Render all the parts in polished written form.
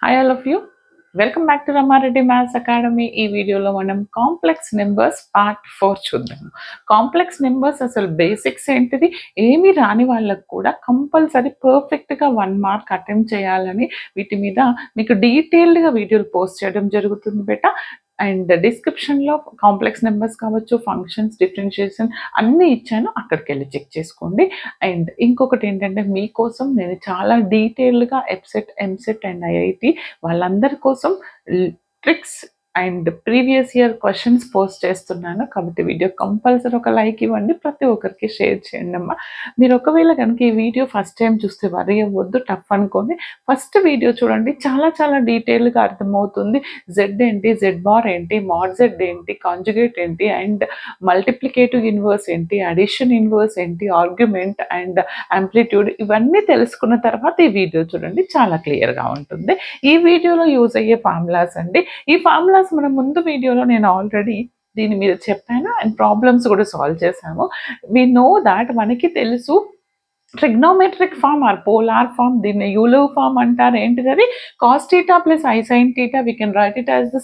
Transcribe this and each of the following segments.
Hi all of you. Welcome back to Ramareddy Maths Academy. ఈ వీడియోలో మనం complex numbers part 4 చూద్దాము. Complex numbers అసలు బేసిక్స్ ఏంటిది, ఏమి రాని వాళ్ళకు కూడా కంపల్సరీ పర్ఫెక్ట్గా 1 మార్క్ అటెంప్ట్ చేయాలని వీటి మీద మీకు డీటెయిల్డ్గా వీడియోలు పోస్ట్ చేయడం జరుగుతుంది బేటా. అండ్ డిస్క్రిప్షన్లో కాంప్లెక్స్ నెంబర్స్ కావచ్చు, ఫంక్షన్స్, డిఫరెన్షియేషన్ అన్నీ ఇచ్చాను, అక్కడికి వెళ్ళి చెక్ చేసుకోండి. అండ్ ఇంకొకటి ఏంటంటే మీకోసం నేను చాలా డీటెయిల్డ్గా ఎఫ్సెట్, ఎంసెట్ అండ్ ఐఐటి వాళ్ళందరి కోసం tricks and previous year questions post చేస్తున్నాను. కాబట్టి వీడియో కంపల్సరీ ఒక లైక్ ఇవ్వండి, ప్రతి ఒక్కరికి షేర్ చేయండి అమ్మా. మీరు ఒకవేళ కనుక ఈ వీడియో ఫస్ట్ టైం చూస్తే వరి అవ్వద్దు, టఫ్ అనుకోని ఫస్ట్ వీడియో చూడండి, చాలా చాలా డీటెయిల్గా అర్థమవుతుంది. జెడ్ ఏంటి, జెడ్ బార్ ఏంటి, మాడ్ జెడ్ ఏంటి, కాంజుగేట్ ఏంటి, అండ్ మల్టిప్లికేటివ్ ఇన్వర్స్ ఏంటి, అడిషన్ ఇన్వర్స్ ఏంటి, ఆర్గ్యుమెంట్ అండ్ యాంప్లిట్యూడ్, ఇవన్నీ తెలుసుకున్న తర్వాత ఈ వీడియో చూడండి, చాలా క్లియర్గా ఉంటుంది. ఈ వీడియోలో యూజ్ అయ్యే ఫార్ములాస్ అండి. ఈ ఫార్ములాస్ మనం ముందు వీడియోలో నేను ఆల్రెడీ దీని మీద చెప్పాను అండ్ ప్రాబ్లమ్స్ కూడా సాల్వ్ చేశాము. వి నో దాట్ మనకి తెలుసు trigonometric form or polar form, దీన్ని యూలర్ ఫార్మ్ అంటారు. ఏంటిది అది? Cos theta plus i sine theta, we can write it as the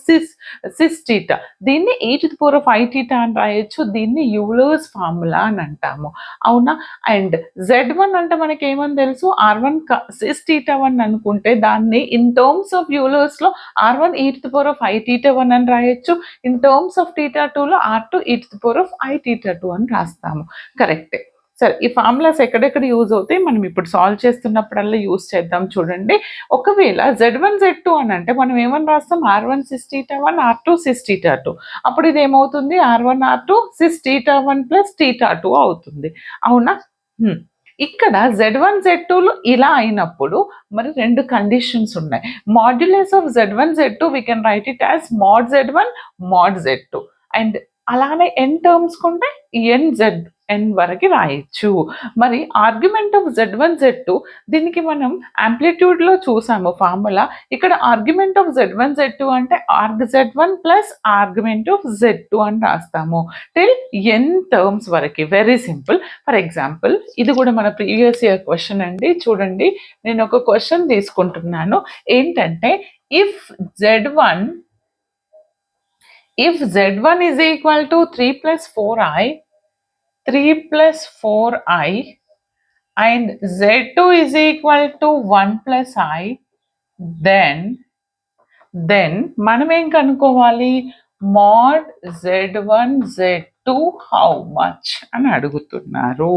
cis theta. దీన్ని e⁻⁵ థీటా అని రాయొచ్చు, దీన్ని యూలర్స్ ఫార్ములా అని అంటాము, అవునా? అండ్ Z1 అంటే మనకి ఏమని తెలుసు, R1 సిస్ థీటా 1 అనుకుంటే దాన్ని ఇన్ టర్మ్స్ ఆఫ్ యూలర్స్లో R1 e⁻⁵ థీటా 1 అని రాయొచ్చు, ఇన్ టర్మ్స్ ఆఫ్ థీటా 2లో R2 e⁻⁵ థీటా 2 అని రాస్తాము. కరెక్టే. సరే, ఈ ఫార్ములాస్ ఎక్కడెక్కడ యూజ్ అవుతాయి మనం ఇప్పుడు సాల్వ్ చేస్తున్నప్పుడల్లా యూజ్ చేద్దాం. చూడండి, ఒకవేళ Z1 Z2 అని అంటే మనం ఏమని రాస్తాం, R1 cis theta 1, R2 cis theta 2. అప్పుడు ఇది ఏమవుతుంది, R1 R2 cis theta 1 plus theta 2 అవుతుంది, అవునా? ఇక్కడ Z1 Z2లు ఇలా అయినప్పుడు మరి రెండు కండిషన్స్ ఉన్నాయి. Modulus of Z1 Z2 we can write it as mod Z1 mod Z2. And అలానే n టర్మ్స్ కొంటే n వరకు రాయొచ్చు. మరి ఆర్గ్యుమెంట్ ఆఫ్ Z1 Z2 దీనికి మనం యాంప్లిట్యూడ్లో చూసాము ఫార్ములా. ఇక్కడ ఆర్గ్యుమెంట్ ఆఫ్ Z1 Z2 అంటే org Z1 plus argument of Z2 అని రాస్తాము టిల్ n టర్మ్స్ వరకు. Very simple. ఫర్ ఎగ్జాంపుల్ ఇది కూడా మన ప్రీవియస్ ఇయర్ క్వశ్చన్ అండి. చూడండి, నేను ఒక క్వశ్చన్ తీసుకుంటున్నాను. ఏంటంటే if Z1 is equal to 3 plus 4i and Z2 is equal to 1 plus I, then మనం ఏం కనుక్కోవాలి, mod Z1 Z2 how much అని అడుగుతున్నారు.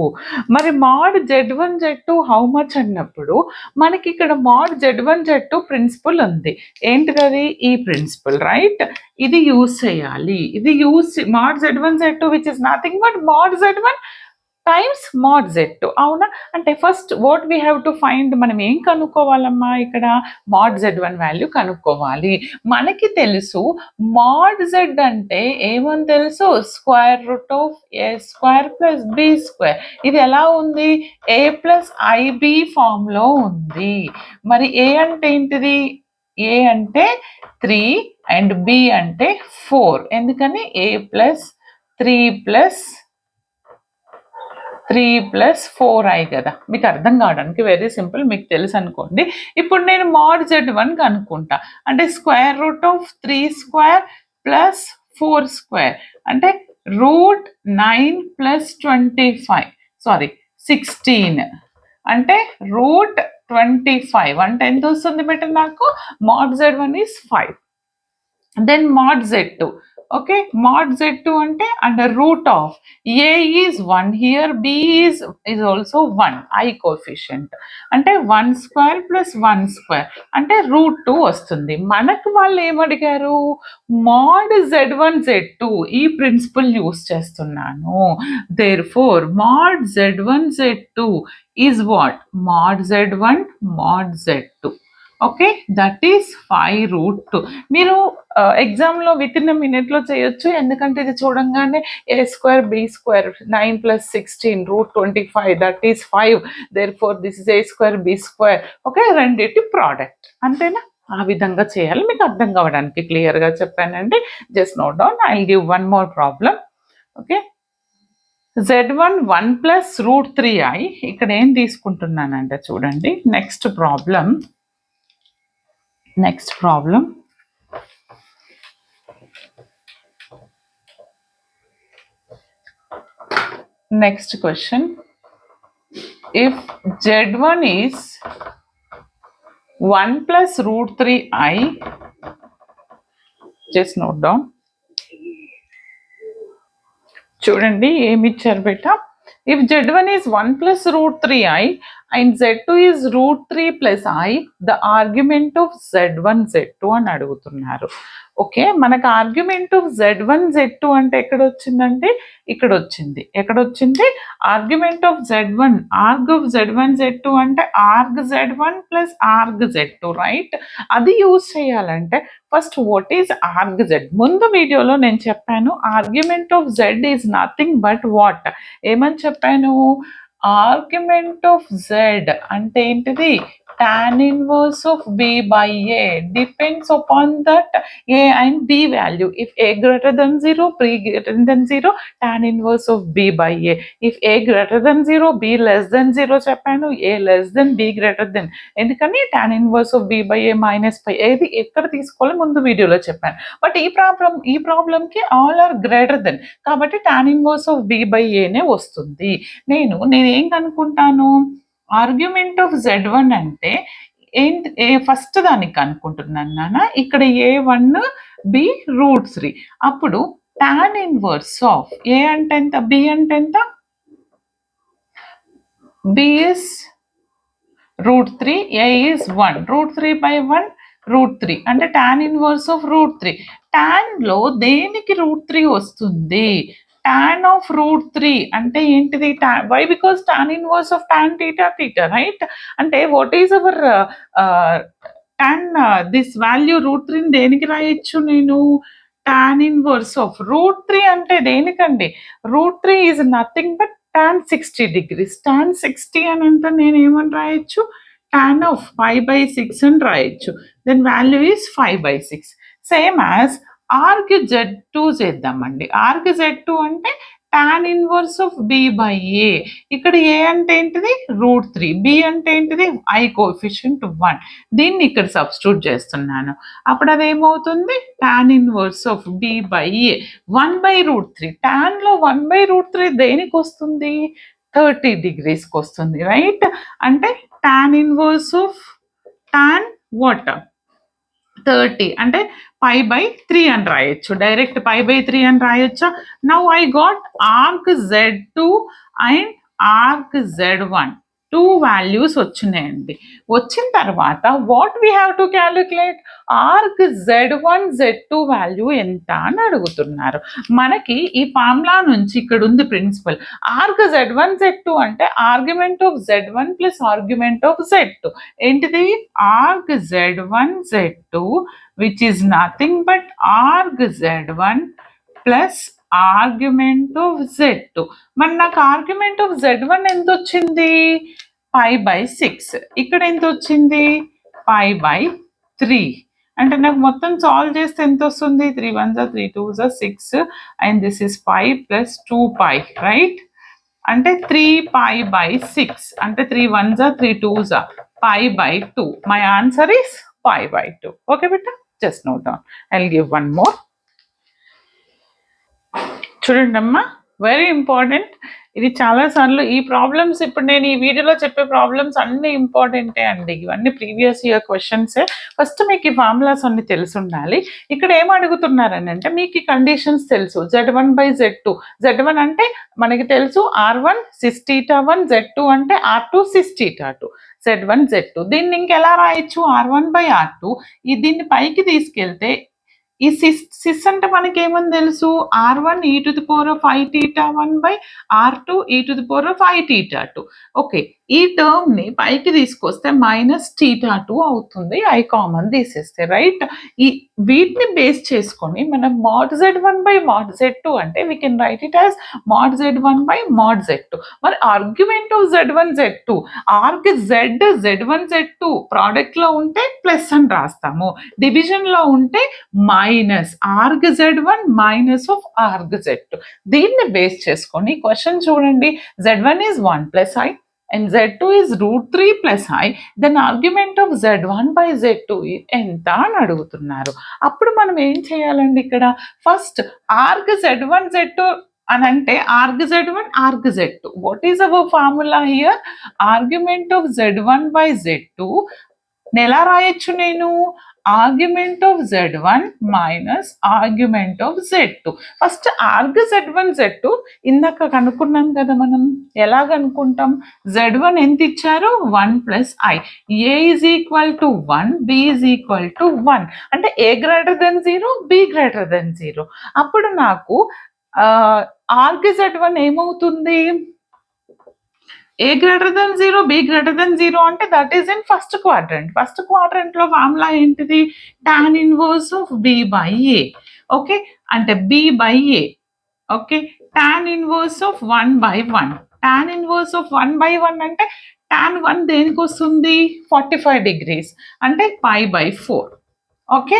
మరి mod Z1 Z2 how much అన్నప్పుడు మనకి ఇక్కడ mod Z1 Z2 ప్రిన్సిపల్ ఉంది. ఏంటిది? ఈ ప్రిన్సిపల్, రైట్? ఇది యూజ్ చేయాలి. ఇది use mod Z1 Z2 which is nothing but mod Z1 times mod Z2, అవునా? అంటే first what we have to find, మనం ఏం కనుక్కోవాలమ్మా, ఇక్కడ mod Z1 వాల్యూ కనుక్కోవాలి. మనకి తెలుసు mod Z అంటే ఏమని తెలుసు, square root of a square plus b square. ఇది ఎలా ఉంది, ఏ ప్లస్ ఐబి ఫామ్లో ఉంది. మరి ఏ అంటే ఏంటిది, ఏ అంటే 3 అండ్ బి అంటే 4. ఎందుకని ఏ ప్లస్ 3 ప్లస్ 4i కదా. మీకు అర్థం కావడానికి వెరీ సింపుల్, మీకు తెలుసు అనుకోండి. ఇప్పుడు నేను mod Z1 కనుక్కుంటా, అంటే square root of 3 square plus 4 square అంటే రూట్ 9 ప్లస్ 25 16 అంటే రూట్ 25 అంటే ఎంత వస్తుంది బెట నాకు, mod Z1 is 5. Then mod Z2, okay, mod Z2 అంటే under root of a is 1 here, b is also 1, I coefficient అంటే 1 square plus 1 square అంటే route 2 వస్తుంది. మనకు వాళ్ళు ఏమడిగారు, mod Z1 Z2, ఈ ప్రిన్సిపల్ యూస్ చేస్తున్నాను. therefore mod Z1 Z2 is what, mod Z1 mod Z2. Okay, that is 5√2. మీరు ఎగ్జామ్లో with in మినిట్లో చేయొచ్చు, ఎందుకంటే ఇది చూడంగానే A square B square 9 plus 16 root 25 that is 5. Therefore this is A square B square. Okay, రెండింటి product, అంతేనా? ఆ విధంగా చేయాలి. మీకు అర్థం కావడానికి క్లియర్గా చెప్పానండి. Just note down. I will give one more problem. Okay, z1 1 plus root 3i ఇక్కడ ఏం తీసుకుంటున్నానంటే చూడండి next problem next question if z1 is 1 plus root 3i, just note down. చూడండి ఏమి ఇచ్చారు బేట, if z1 is 1 plus root 3i and z2 is root 3 plus i, the argument of z1 z2 అని అడుగుతున్నారు. ఓకే, మనకు argument of z1 z2 అంటే ఎక్కడ వచ్చిందంటే ఇక్కడ వచ్చింది argument of z1, org of z1 z2 అంటే org z1 plus org z2, right? అది యూజ్ చేయాలంటే first what is org z? ముందు వీడియోలో నేను చెప్పాను argument of z is nothing but what, ఏమని చెప్పాను? ఆర్గ్యుమెంట్ ఆఫ్ z అంటే ఏంటిది? tan inverse of b by a depends upon that a and b value. If a greater than 0, b greater than 0, tan inverse of b by a. If a greater than 0, b less than 0 చెప్పాను, a less than b greater than, ఎందుకని tan inverse of b by a minus pi, ఏది ఎక్కడ తీసుకోవాలో ముందు వీడియోలో చెప్పాను. But ఈ ప్రాబ్లంకి ఆల్ ఆర్ గ్రేటర్ దెన్, కాబట్టి tan inverse of b by a నే వస్తుంది. నేను ఏం కనుక్కుంటాను? ఆర్గ్యుమెంట్ ఆఫ్ z1 అంటే ఫస్ట్ దానికి అనుకుంటున్నాను నాన్న, ఇక్కడ a1 b రూట్ 3, అప్పుడు tan ఇన్వర్స్ ఆఫ్ a అంటే ఎంత, b అంటే ఎంత? b is root 3, a is 1, root 3 by 1 route 3 అంటే tan inverse of root 3. tan లో దేనికి రూట్ 3 వస్తుంది? tan of root 3 అంటే ఏంటిది? why? Because tan inverse of tan theta, right? అంటే what is our tan this value root 3 దేనికి రాయొచ్చు నేను? tan inverse of root 3 అంటే దేనికండి? root 3 is nothing but tan 60 degrees. tan 60 అని అంటే నేను ఏమని రాయొచ్చు? tan of 5/6 అని రాయొచ్చు. Then value is 5/6. Same as arg z2 చేద్దామండి. ఆర్గ్ z2 అంటే tan inverse of b by a. ఇక్కడ a అంటే ఏంటిది? రూట్ 3, b అంటే ఏంటిది? i coefficient 1. దీన్ని ఇక్కడ సబ్స్టిట్యూట్ చేస్తున్నాను, అప్పుడు అదేమవుతుంది? tan inverse of b by a 1/√3. tan లో 1/√3 దేనికి వస్తుంది? 30 degreesకి వస్తుంది, రైట్? అంటే tan inverse of tan what 30 అంటే π/3 అని రాయొచ్చు, డైరెక్ట్ π/3 అని రాయొచ్చా? Now I got arc z2 and arc z1, 2 values వచ్చినాయండి. వచ్చిన తర్వాత what we have to calculate? ఆర్క్ z1 z2 వాల్యూ ఎంత అని అడుగుతున్నారు. మనకి ఈ ఫార్ములా నుంచి ఇక్కడ ఉంది ప్రిన్సిపల్, ఆర్క్ z1 z2 అంటే argument of z1 plus argument of z2. ఏంటిది? Arc z1 z2 which is nothing but arg z1 plus argument of z2. మరి నాకు ఆర్గ్యుమెంట్ ఆఫ్ z1 ఎంత వచ్చింది? π/6. ఇక్కడ ఎంత వచ్చింది? π/3. అంటే నాకు మొత్తం సాల్వ్ చేస్తే ఎంత వస్తుంది? 3 1s 3 2s 6 and this is π plus 2π, right? అంటే 3π/6 అంటే 3 1s 3 2s π/2. My answer is π/2. Okay బేటా, just note down. I'll give one more. చూడండి అమ్మా, వెరీ ఇంపార్టెంట్ ఇది. చాలాసార్లు ఈ ప్రాబ్లమ్స్, ఇప్పుడు నేను ఈ వీడియోలో చెప్పే ప్రాబ్లమ్స్ అన్ని ఇంపార్టెంటే అండి, ఇవన్నీ ప్రీవియస్ ఇయర్ క్వశ్చన్సే. ఫస్ట్ మీకు ఈ ఫార్ములాస్ అన్ని తెలిసి ఉండాలి. ఇక్కడ ఏం అడుగుతున్నారని అంటే మీకు ఈ కండిషన్స్ తెలుసు, z1/z2. z1 అంటే మనకి తెలుసు r1 cis θ1, z2 అంటే r2 cis θ2. z1 z2 దీన్ని ఇంకెలా రాయొచ్చు? r1/r2. దీన్ని పైకి తీసుకెళ్తే ఈ సిస్ అంటే మనకి ఏమని తెలుసు? r1 e⁵ θ1 by r2 e⁵ θ2. Okay, ఈ టర్మ్ ని పైకి తీసుకొస్తే మైనస్ టీటా టూ అవుతుంది, ఐ కామన్ తీసేస్తే రైట్. ఈ వీటిని బేస్ చేసుకొని మనం mod Z one by mod Z two అంటే we can write it as mod Z one by mod Z two. మరి argument of Z one Z two, arg Z one Z two product లో ఉంటే plus అని రాస్తాము, division లో ఉంటే minus arg Z one minus of arg Z two. దీన్ని base చేసుకొని question చూడండి, z1 is 1 plus I and z2 is root 3 plus I, then argument of z1 by z2 ఎంత అని అడుగుతున్నారు. అప్పుడు మనం ఏం చేయాలండి, ఇక్కడ ఫస్ట్ ఆర్గ్ z1 z2 అని అంటే org z1 org z2. What is hour formula here, argument of z1 by z2 ఎలా రాయొచ్చు నేను, argument of z1 minus argument of z2. First org z1 z2 ఇందాక కనుక్కున్నాం కదా మనం, ఎలా కనుక్కుంటాం, z1 ఎంత ఇచ్చారు 1 plus I, A is equal to 1, B is equal to 1 అంటే A greater than 0, B greater than 0. అప్పుడు నాకు ఆర్గ్ z1 ఏమవుతుంది, A greater than 0, B greater than 0 అంటే that is in first quadrant. First quadrant లో formula ఏంటిది, tan inverse of B by A. Okay, అంటే B by A. Okay, tan inverse of 1 by 1. Tan inverse of 1 by 1 అంటే tan 1 దేనికి వస్తుంది 45 degrees అంటే pi by 4. Okay,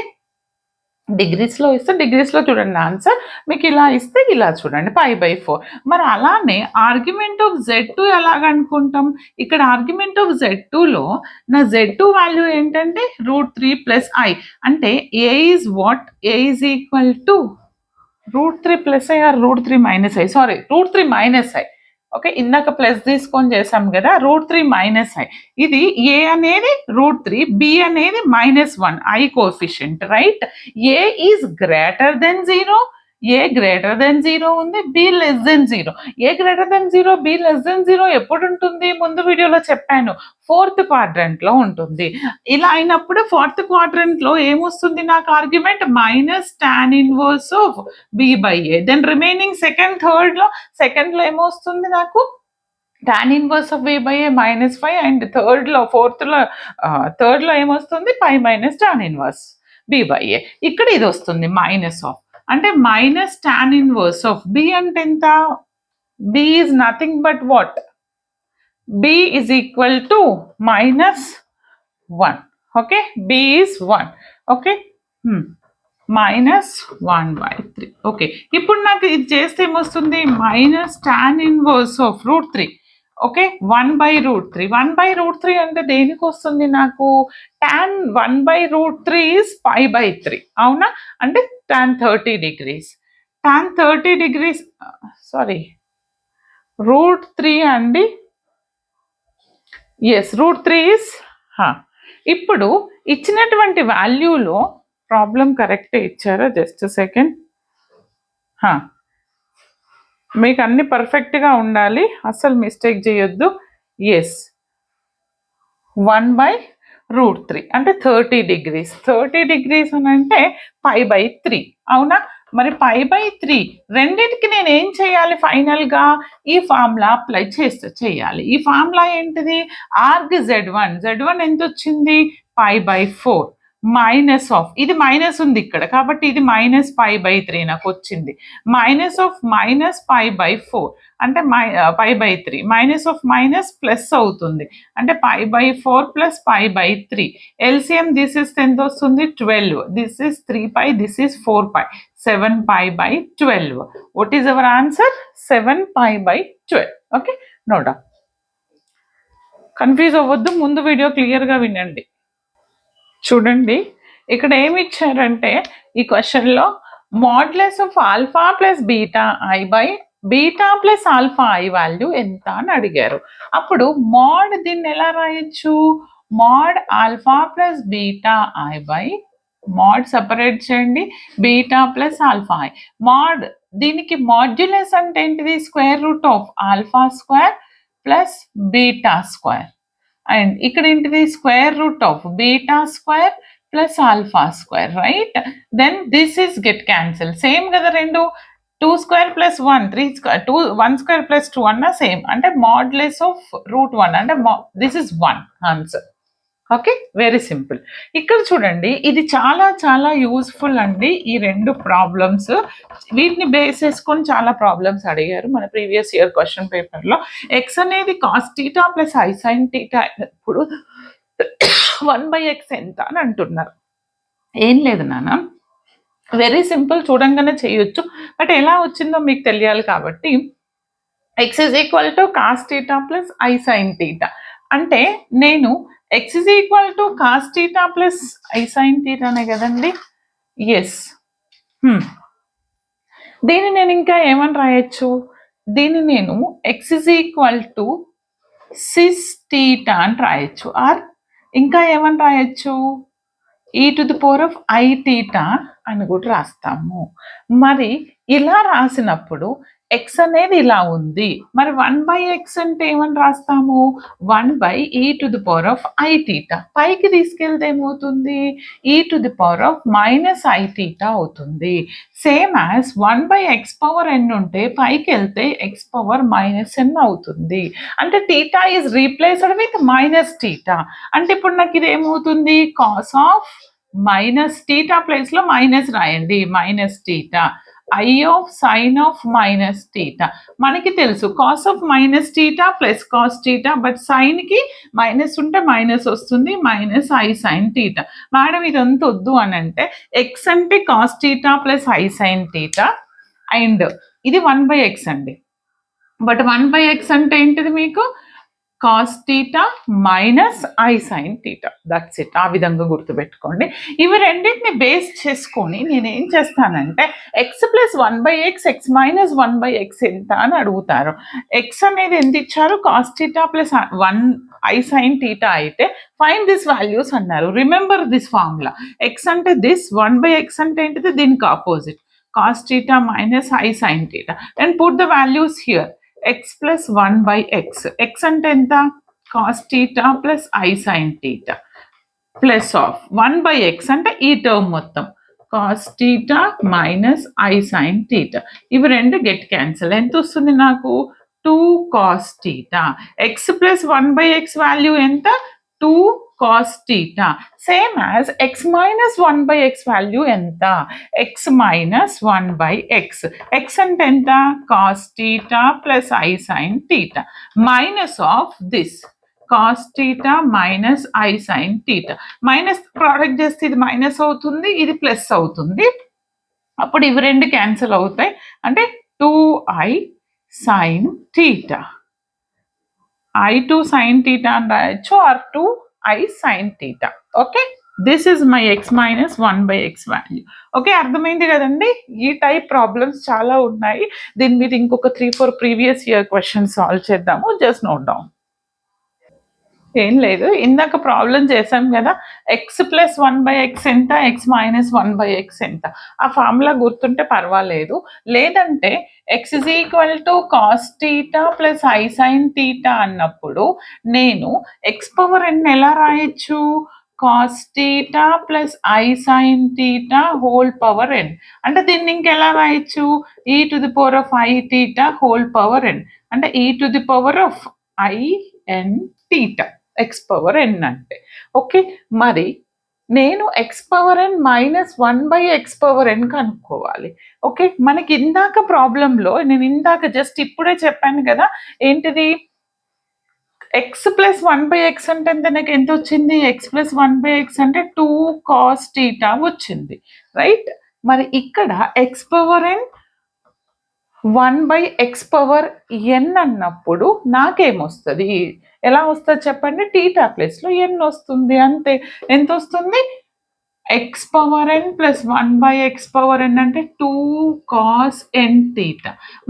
డిగ్రీస్లో ఇస్తే డిగ్రీస్లో చూడండి answer, మీకు ఇలా ఇస్తే ఇలా చూడండి పై బై 4. మరి అలానే ఆర్గ్యుమెంట్ ఆఫ్ z2 ఎలాగ అనుకుంటాం, ఇక్కడ ఆర్గ్యుమెంట్ ఆఫ్ z2లో నా z2 వాల్యూ ఏంటంటే రూట్ 3 ప్లస్ ఐ అంటే A is what, A is equal to root 3 plus I or root 3 minus I, sorry root 3 minus I. Okay, ఇందాక plus తీసుకొని చేసాం కదా, రూట్ 3 మైనస్ ఐ. ఇది ఏ అనేది రూట్ 3, బి అనేది -1 I coefficient right. A is greater than 0, A greater than 0 ఉంది, be less than 0. A greater than 0, be less than 0 ఎప్పుడు ఉంటుంది, ముందు వీడియోలో చెప్పాను, ఫోర్త్ క్వాడ్రంట్ లో ఉంటుంది. ఇలా అయినప్పుడు ఫోర్త్ క్వాడ్రంట్ లో ఏమొస్తుంది నాకు argument, minus tan inverse of B by A. Then remaining second లో ఏమొస్తుంది నాకు, tan inverse of B by A -5 and third లో ఏమొస్తుంది pi minus tan inverse B by A. ఇక్కడ ఇది వస్తుంది మైనస్ ఆఫ్, అంటే minus tan inverse of B అంటే ఎంత, B is nothing but what, B is equal to -1. Okay, B is 1. Okay, -1/3. Okay, ఇప్పుడు నాకు ఇది చేస్తే ఏమొస్తుంది, minus tan inverse of root 3. Okay, 1/√3. 1/√3 అంటే దేనికి వస్తుంది నాకు, టాన్ 1/√3 ఈజ్ π/3 అవునా, అంటే tan 30 degrees. Tan 30 degrees sorry root 3 అండి, ఎస్ రూట్ 3 ఈజ్. ఇప్పుడు ఇచ్చినటువంటి వాల్యూలో ప్రాబ్లం కరెక్టే ఇచ్చారా, జస్ట్ సెకండ్, మీకు అన్ని పర్ఫెక్ట్గా ఉండాలి, అస్సలు మిస్టేక్ చేయొద్దు. ఎస్ 1/√3 అంటే 30 degrees. 30 degrees అని అంటే π/3 అవునా. మరి π/3 రెండింటికి నేను ఏం చేయాలి, ఫైనల్గా ఈ ఫార్ములా అప్లై చేయాలి. ఈ ఫార్ములా ఏంటిది, ఆర్గ్ z1 ఎంత వచ్చింది π/4 మైనస్ ఆఫ్, ఇది మైనస్ ఉంది ఇక్కడ కాబట్టి ఇది -π/3 నాకు వచ్చింది, మైనస్ ఆఫ్ -π/4 అంటే π/3 మైనస్ ఆఫ్ మైనస్ ప్లస్ అవుతుంది అంటే π/4 ప్లస్ π/3. ఎల్సిఎం తీసేస్తే ఎంత వస్తుంది 12, this is 3π, this is 4π, 7π/12. What is our answer, 7π/12. Okay, note down, confuse అవ్వద్దు, ముందు వీడియో క్లియర్గా వినండి. చూడండి ఇక్కడ ఏమి ఇచ్చారంటే ఈ క్వశ్చన్లో modulus of alpha plus beta i by beta plus alpha i value ఎంత అని అడిగారు. అప్పుడు మోడ్ దీన్ని ఎలా రాయొచ్చు, mod alpha plus beta i by, mod separate చేయండి, beta plus alpha i. Mod దీనికి మాడ్యులస్ అంటే ఏంటిది, square root of alpha square plus beta square, and ఇక్కడ ఏంటిది square root of beta square plus alpha square right. Then this is get cancel, same కదా రెండు, 2 square plus 1 3 square 2 1 square plus 2 అన్న same అంటే modulus of √1 అంటే this is 1 answer. Okay, very simple. ఇక్కడ చూడండి ఇది చాలా చాలా యూస్ఫుల్ అండి ఈ రెండు ప్రాబ్లమ్స్. వీటిని బేస్ చేసుకొని చాలా ప్రాబ్లమ్స్ అడిగారు మన ప్రీవియస్ ఇయర్ క్వశ్చన్ పేపర్లో. ఎక్స్ అనేది cos theta plus i sine theta అయినప్పుడు 1/x ఎంత అని అంటున్నారు. ఏం లేదు నాన్న, వెరీ సింపుల్, చూడంగానే చేయొచ్చు. బట్ ఎలా వచ్చిందో మీకు తెలియాలి కాబట్టి x is equal to cos theta plus i sine theta అంటే నేను x is equal to cos theta plus i sine టీటానే కదండి. ఎస్, దీన్ని నేను ఇంకా ఏమని రాయొచ్చు, దీన్ని నేను x is equal to cis theta అని రాయొచ్చు. ఆర్ ఇంకా ఏమని రాయొచ్చు, e⁻⁻i⁻θ అని కూడా రాస్తాము. మరి ఇలా రాసినప్పుడు ఎక్స్ అనేది ఇలా ఉంది, మరి 1/x అంటే ఏమని రాస్తాము, 1/e⁻⁻i⁻θ. పైకి తీసుకెళ్తే ఏమవుతుంది, e⁻−i⁻θ అవుతుంది. సేమ్ యాజ్ 1/x⁻n ఉంటే పైకి వెళ్తే x⁻−n అవుతుంది. అంటే థీటా ఈజ్ రీప్లేస్డ్ విత్ -θ. అంటే ఇప్పుడు నాకు ఇది ఏమవుతుంది, కాస్ ఆఫ్ -θ ప్లేస్ లో మైనస్ రాయండి, -θ. I of sine of -θ. మనకి తెలుసు cos of -θ plus cos theta, but sine కి మైనస్ ఉంటే మైనస్ వస్తుంది, -i sin θ. మేడం ఇదంతా వద్దు అని అంటే ఎక్స్ అంటే cos theta plus i sine theta and ఇది 1/x అండి. బట్ 1/x అంటే ఏంటిది మీకు, cos theta minus i sine theta. That's it. ఆ విధంగా గుర్తుపెట్టుకోండి. ఇవి రెండింటిని బేస్ చేసుకొని నేను ఏం చేస్తానంటే X plus 1/x, X minus 1/x ఎంత అని అడుగుతారు. ఎక్స్ అనేది ఎంత ఇచ్చారు, cos theta plus 1 I sine theta అయితే ఫైండ్ దిస్ వాల్యూస్ అన్నారు. Remember this formula. ఎక్స్ అంటే దిస్, 1/x అంటే ఏంటిది, దీనికి opposite, cos theta minus i sine theta. And put the values here. x plus 1/x, x అంటే ఎంత, cos theta plus i sine theta plus of 1/x అంటే ఈ term మొత్తం, cos theta minus i sine theta. ఇవి రెండు get cancel. ఎంత వస్తుంది నాకు, 2 cos theta. x plus 1/x value ఎంత, 2 cos theta. Same as x minus 1/x value ఎంత, x minus 1/x. x అంటే ఎంత, cos theta plus I sin theta minus of this cos theta minus I sin theta. Minus product చేస్తే ఇది minus అవుతుంది, ఇది plus అవుతుంది. అప్పుడు ఇవి రెండు క్యాన్సిల్ అవుతాయి. అంటే 2i sin theta. I2 sin theta అని రాయొచ్చు, or 2i sin theta. Okay, this is my x minus 1/x value. Okay, అర్థమైంది కదండి. ఈ టైప్ ప్రాబ్లమ్స్ చాలా ఉన్నాయి. దీని మీద ఇంకొక 3-4 ప్రీవియస్ ఇయర్ క్వశ్చన్స్ సాల్వ్ చేద్దాము. Just note down. ఏం లేదు, ఇందాక ప్రాబ్లం చేసాం కదా, ఎక్స్ ప్లస్ 1/x ఎంత, ఎక్స్ మైనస్ 1/x ఎంత. ఆ ఫార్ములా గుర్తుంటే పర్వాలేదు. లేదంటే X is equal to cos theta plus i sine theta అన్నప్పుడు నేను x⁻n ఎలా రాయొచ్చు, cos theta plus i sine theta whole power n. అంటే దీన్ని ఇంకెలా రాయొచ్చు, e⁻⁻i⁻θ హోల్ పవర్ n. అంటే e⁻⁻in⁻θ x⁻n అంటే. ఓకే, మరి నేను x⁻n మైనస్ 1/x⁻n కనుక్కోవాలి. ఓకే, మనకి ఇందాక ప్రాబ్లంలో నేను ఇందాక జస్ట్ ఇప్పుడే చెప్పాను కదా, ఏంటిది, ఎక్స్ ప్లస్ 1/x అంటే నాకు ఎంత వచ్చింది, ఎక్స్ ప్లస్ 1/x అంటే 2 cos θ వచ్చింది, రైట్. మరి ఇక్కడ x⁻n 1/x⁻n అన్నప్పుడు నాకేమొస్తుంది, ఎలా వస్తుంది చెప్పండి, టీటా ప్లేస్లో n వస్తుంది, అంతే. ఎంత వస్తుంది, x⁻n ప్లస్ 1/x⁻n అంటే 2 cos nθ.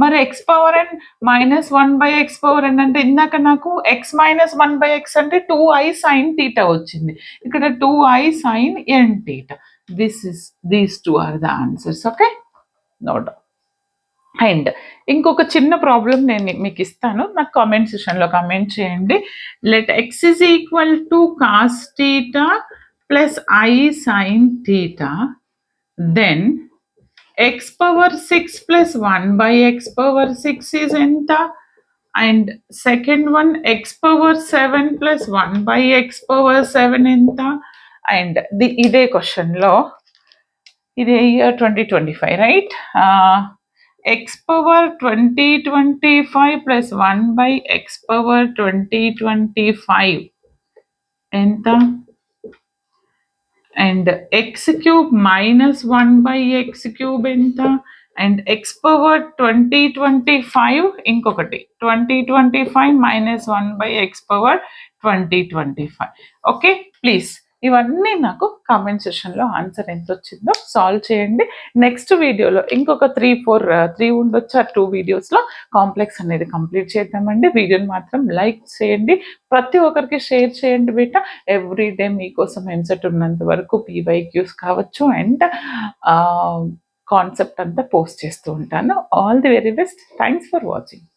మరి x⁻n మైనస్ 1/x⁻n అంటే ఇందాక నాకు x మైనస్ 1/x అంటే 2i sin θ వచ్చింది, ఇక్కడ 2i sin nθ. These two are the answers. Okay, no doubt. And ఇంకొక చిన్న ప్రాబ్లం నేను మీకు ఇస్తాను, నాకు కామెంట్ సెషన్లో కామెంట్ చేయండి. Let x is equal to cos theta plus i sine theta, then x power 6 plus 1 by x power 6 is enta, and second one x power 7 plus 1 by x power 7 enta, and the ide question lo ide year 2025, right? X power 2025 plus 1 by x power 2025 enta, and x cube minus 1 by x cube ఎంత, and X power 2025 ఇంకొకటి 2025 minus 1 by X power 2025. Okay, please ఇవన్నీ నాకు comment సెషన్లో answer ఎంత వచ్చిందో solve చేయండి. Next వీడియోలో ఇంకొక 3 ఉండొచ్చు, 2 వీడియోస్లో కాంప్లెక్స్ అనేది కంప్లీట్ చేద్దామండి. వీడియోని మాత్రం లైక్ చేయండి, ప్రతి ఒక్కరికి షేర్ చేయండి బేట. ఎవ్రీ డే మీకోసం ఎంసెట్ ఉన్నంత వరకు పీవైక్యూస్ కావచ్చు అండ్ కాన్సెప్ట్ అంతా పోస్ట్ చేస్తూ ఉంటాను. All the very best. Thanks for watching.